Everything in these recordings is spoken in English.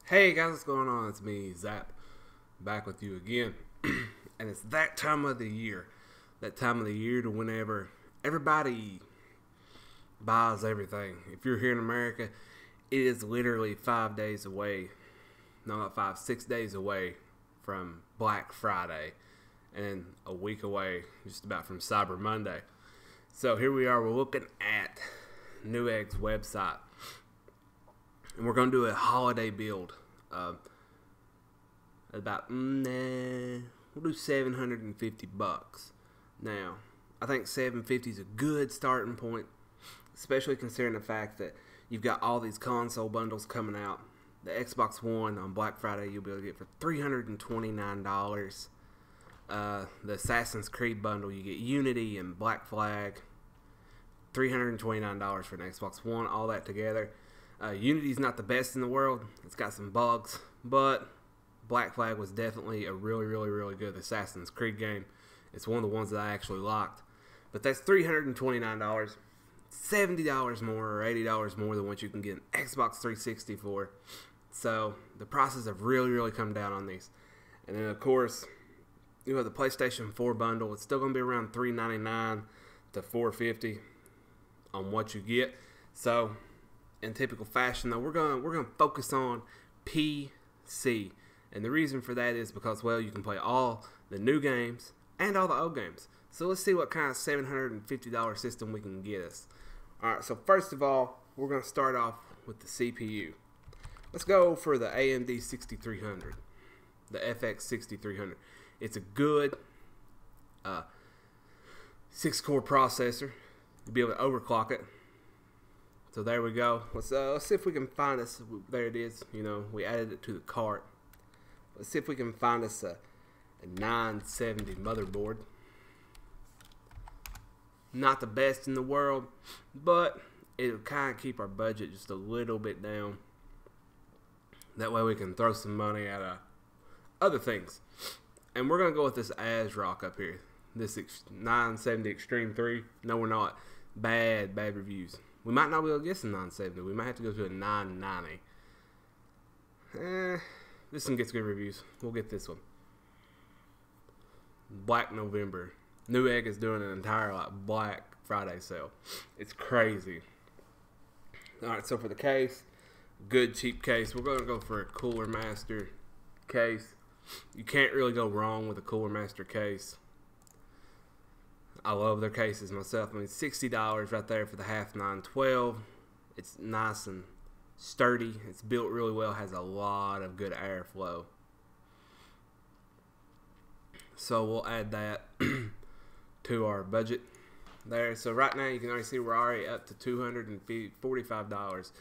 Hey guys, what's going on? It's me, Zap, back with you again. And it's that time of the year. That time of the year to whenever everybody buys everything. If you're here in America, it is literally 5 days away. No, not 5, 6 days away from Black Friday. And a week away, just about from Cyber Monday. So here we are, we're looking at Newegg's website. And we're going to do a holiday build. We'll do $750. Now, I think $750 is a good starting point, especially considering the fact that you've got all these console bundles coming out. The Xbox One on Black Friday you'll be able to get for $329. The Assassin's Creed bundle, you get Unity and Black Flag, $329 for an Xbox One, all that together. Unity's not the best in the world. It's got some bugs, but Black Flag was definitely a really good Assassin's Creed game. It's one of the ones that I actually liked. But that's $329, $70 more or $80 more than what you can get an Xbox 360 for. So the prices have really come down on these. And then of course, you have the PlayStation 4 bundle. It's still going to be around $399 to $450 on what you get. So in typical fashion, though, we're gonna focus on PC, and the reason for that is because, well, you can play all the new games and all the old games. So let's see what kind of $750 system we can get us. All right, so first of all, we're gonna start off with the CPU. Let's go for the AMD 6300, the FX 6300. It's a good 6-core processor. You'll be able to overclock it. So there we go. Let's see if we can find us. There it is. You know, we added it to the cart. Let's see if we can find us a 970 motherboard. Not the best in the world, but it'll kind of keep our budget just a little bit down. That way we can throw some money at other things. And we're going to go with this ASRock up here. This 970 Extreme 3. No, we're not. Bad reviews. We might not be able to get some 970. We might have to go to a 990. This one gets good reviews. We'll get this one. Black November. Newegg is doing an entire Black Friday sale. It's crazy. Alright, so for the case, good cheap case. We're going to go for a Cooler Master case. You can't really go wrong with a Cooler Master case. I love their cases myself. I mean, $60 right there for the half 912. It's nice and sturdy. It's built really well. Has a lot of good airflow. So we'll add that to our budget there. So right now you can already see we're already up to $245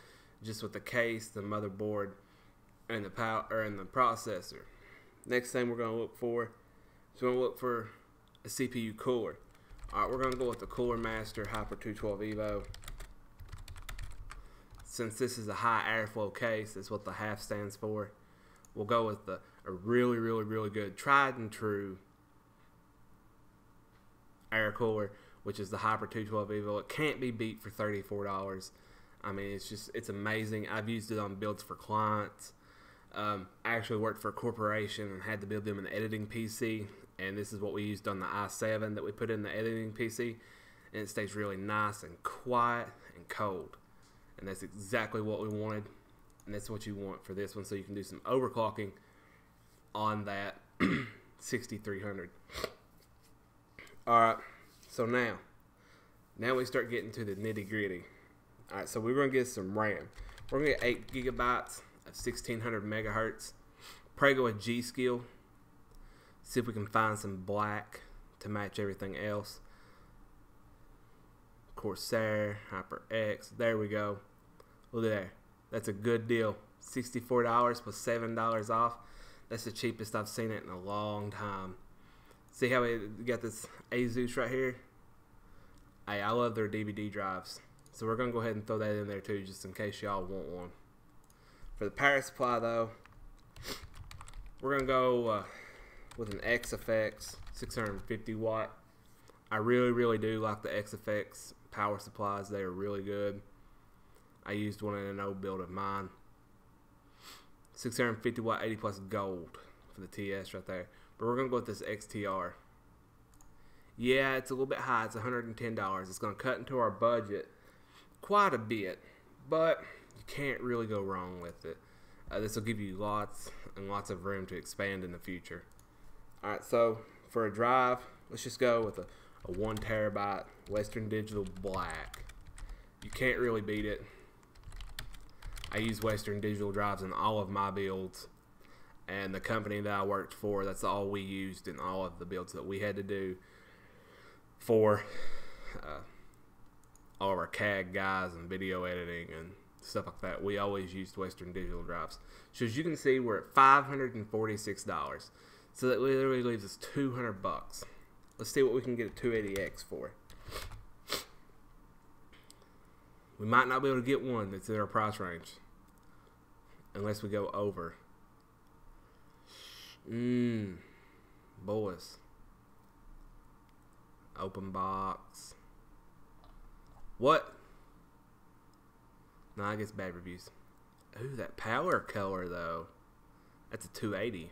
just with the case, the motherboard, and the power and the processor. Next thing we're going to look for is we're going to look for a CPU cooler. Alright, we're going to go with the Cooler Master Hyper 212 Evo. Since this is a high airflow case, that's what the half stands for. We'll go with a really good tried and true air cooler, which is the Hyper 212 Evo. It can't be beat for $34. I mean, it's amazing. I've used it on builds for clients. I actually worked for a corporation and had to build them an editing PC, and this is what we used on the i7 that we put in the editing PC, and it stays really nice and quiet and cold, and that's exactly what we wanted, and that's what you want for this one, so you can do some overclocking on that 6300. Alright, so now we start getting to the nitty gritty. Alright, so we're going to get some RAM. We're going to get 8 gigabytes of 1600 megahertz. Probably go with G.Skill. See if we can find some black to match everything else. Corsair, HyperX. There we go. Look at there. That's a good deal. $64 plus $7 off. That's the cheapest I've seen it in a long time. See how we got this Asus right here? Hey, I love their DVD drives. So we're going to go ahead and throw that in there too, just in case y'all want one. For the power supply though, we're going to go with an XFX 650 watt. I really do like the XFX power supplies. They are really good. I used one in an old build of mine. 650 watt 80 plus gold for the TS right there. But we're going to go with this XTR. Yeah, it's a little bit high. It's $110. It's going to cut into our budget quite a bit, but you can't really go wrong with it. This will give you lots and lots of room to expand in the future. Alright, so for a drive, let's just go with a 1 terabyte Western Digital Black. You can't really beat it. I use Western Digital drives in all of my builds, and the company that I worked for, that's all we used in all of the builds that we had to do for all of our CAD guys and video editing and stuff like that. We always used Western Digital drives. So as you can see, we're at $546. So that literally leaves us $200. Let's see what we can get a 280X for. We might not be able to get one that's in our price range unless we go over. Boys. Open box. What? No, I guess bad reviews. Ooh, that power color though. That's a 280.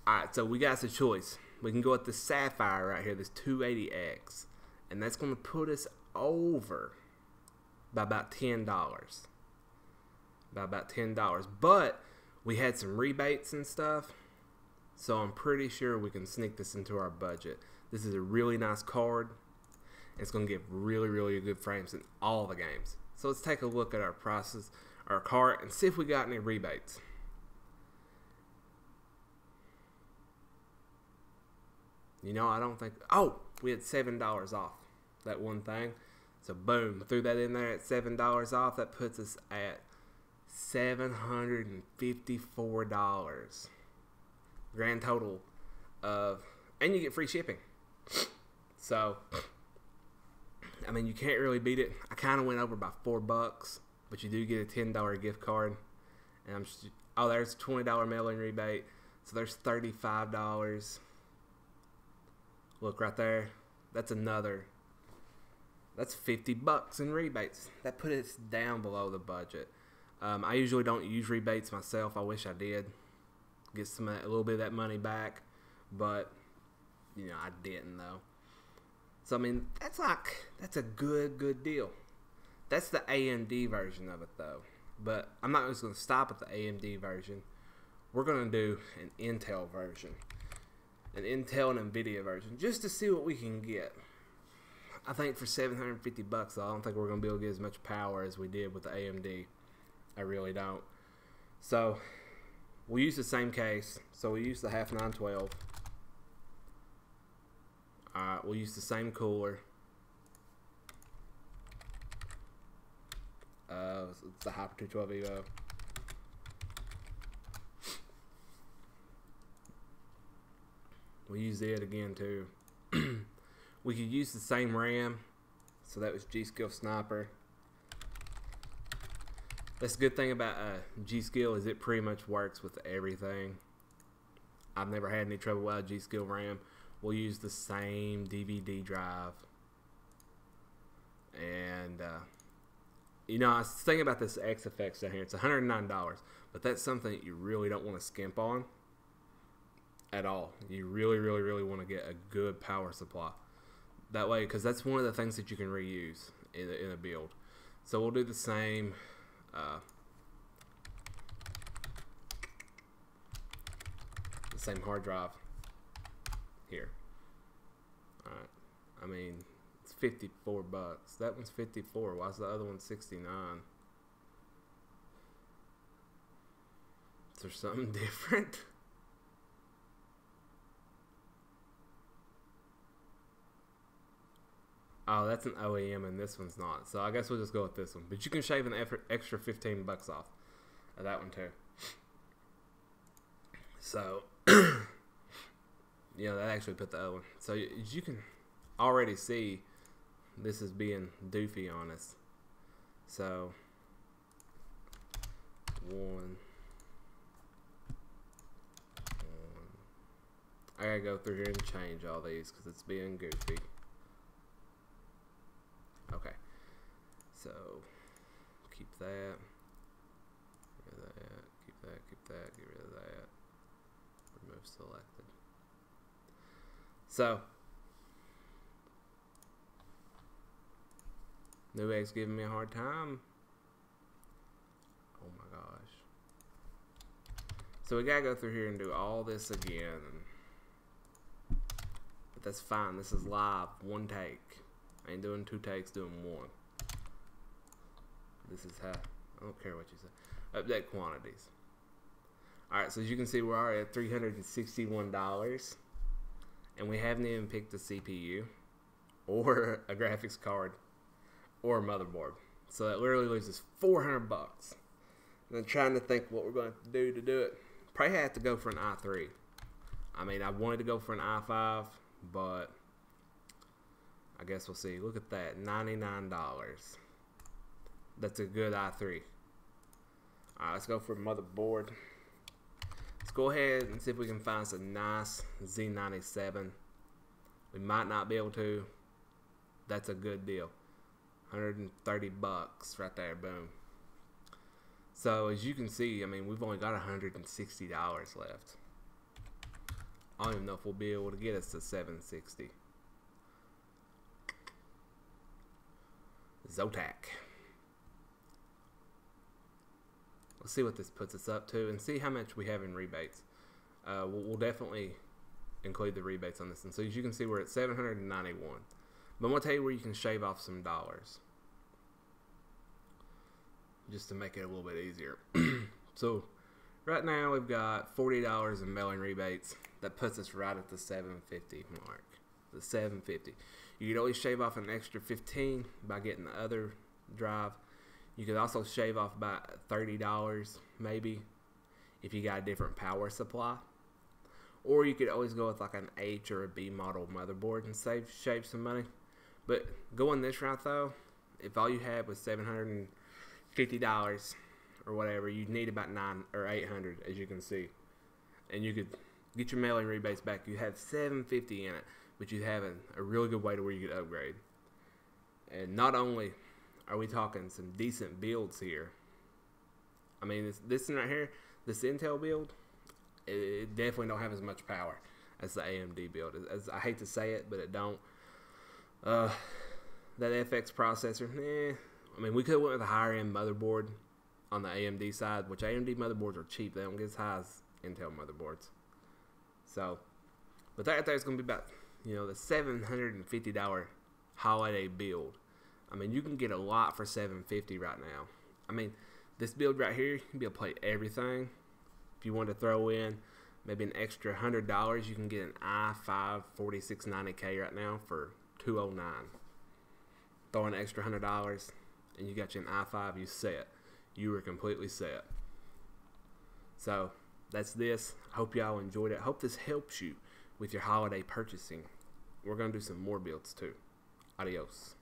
Alright, so we got a choice. We can go with the Sapphire right here, this 280X. And that's going to put us over by about $10. By about $10. But we had some rebates and stuff, so I'm pretty sure we can sneak this into our budget. This is a really nice card. It's going to give really, really good frames in all the games. So let's take a look at our prices, our card, and see if we got any rebates. You know, I don't think... Oh, we had $7 off that one thing. So boom, threw that in there at $7 off. That puts us at $754. Grand total of... And you get free shipping. So, I mean, you can't really beat it. I kind of went over by $4, but you do get a $10 gift card. And I'm just... Oh, there's a $20 mail-in rebate. So there's $35. Look right there. That's another. That's $50 in rebates. That put us down below the budget. I usually don't use rebates myself. I wish I did. Get a little bit of that money back, but you know I didn't though. So I mean that's a good deal. That's the AMD version of it though. But I'm not just going to stop at the AMD version. We're going to do an Intel version. An Intel and NVIDIA version, just to see what we can get. I think for $750, though, I don't think we're going to be able to get as much power as we did with the AMD. I really don't. So, we'll use the same case. So, we'll use the half 912. Alright, we'll use the same cooler. It's the Hyper 212 Evo. We'll use it again too. We could use the same RAM. So that was G.Skill Sniper. That's the good thing about G.Skill is it pretty much works with everything. I've never had any trouble with G.Skill RAM. We'll use the same DVD drive. And you know, I was thinking about this XFX down here. It's $109, but that's something that you really don't want to skimp on at all. You really want to get a good power supply. That way, because that's one of the things that you can reuse in a build. So we'll do the same. The same hard drive here. Alright. I mean, it's $54. That one's $54. Why is the other one $69? Is there something different? Oh, that's an OEM and this one's not. So I guess we'll just go with this one. But you can shave an extra $15 off of that one too. So, yeah, that actually put the other one. So as you can already see, this is being doofy on us. So, one. I gotta go through here and change all these because it's being goofy. Okay, so keep that. that, get rid of that. Remove selected. So, Newegg's giving me a hard time. Oh my gosh. So we gotta go through here and do all this again. But that's fine. This is live. One take. I ain't doing 2 takes, doing 1. This is how. I don't care what you say. Update quantities. Alright, so as you can see, we're already at $361. And we haven't even picked a CPU, or a graphics card, or a motherboard. So that literally leaves us $400 bucks. And I'm trying to think what we're going to do it. Probably have to go for an i3. I mean, I wanted to go for an i5, but I guess we'll see. Look at that, $99. That's a good i3. Alright, let's go for a motherboard. Let's go ahead and see if we can find some nice Z97. We might not be able to. That's a good deal. 130 bucks right there, boom. So as you can see, I mean, we've only got $160 left. I don't even know if we'll be able to get us to 760. Zotac. Let's see what this puts us up to and see how much we have in rebates. We'll definitely include the rebates on this. And so as you can see, we're at 791. But I'm going to tell you where you can shave off some dollars, just to make it a little bit easier. So right now we've got $40 in mailing rebates. That puts us right at the 750 mark. The 750. You could always shave off an extra 15 by getting the other drive. You could also shave off about $30 maybe if you got a different power supply. Or you could always go with like an H or a B model motherboard and shave some money. But going this route though, if all you had was $750 or whatever, you'd need about $900 or $800, as you can see. And you could get your mailing rebates back. You have $750 in it, but you have a really good way to where you could upgrade. And not only are we talking some decent builds here, I mean, this right here, this Intel build, it definitely don't have as much power as the AMD build. As I hate to say it, but it don't. That FX processor, I mean, we could have went with a higher end motherboard on the AMD side, which AMD motherboards are cheap. They don't get as high as Intel motherboards. So, but that right there is going to be about, the $750 holiday build. I mean, you can get a lot for $750 right now. I mean, this build right here, you can be able to play everything. If you want to throw in maybe an extra $100, you can get an i5 4690K right now for $209. Throw in an extra $100, and you got you an i5. You set. You were completely set. So that's this. I hope y'all enjoyed it. I hope this helps you with your holiday purchasing. We're gonna do some more builds too. Adios.